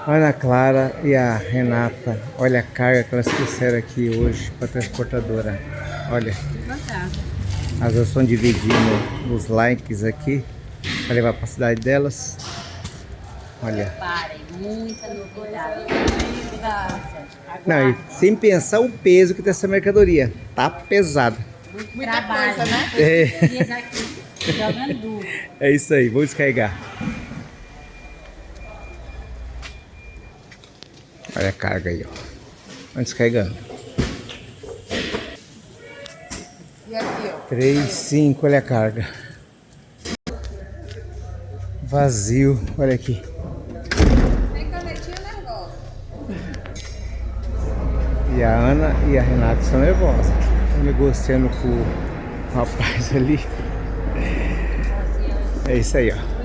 A Ana Clara e a Renata. Olha a carga que elas trouxeram aqui hoje para a transportadora. Olha, elas estão dividindo os likes aqui para levar para a cidade delas. Olha. Parem, muita novidade. Não, e sem pensar o peso que tem essa mercadoria. Tá pesado. Muita coisa, né? É. Jogando duro. É isso aí, vou descarregar. Olha a carga aí, ó. Vamos descarregando. E aqui, ó. 3, 5, olha a carga. Vazio, olha aqui. Sem canetinha nervosa. E a Ana e a Renata estão nervosas. Estão negociando com o rapaz ali. É isso aí, ó.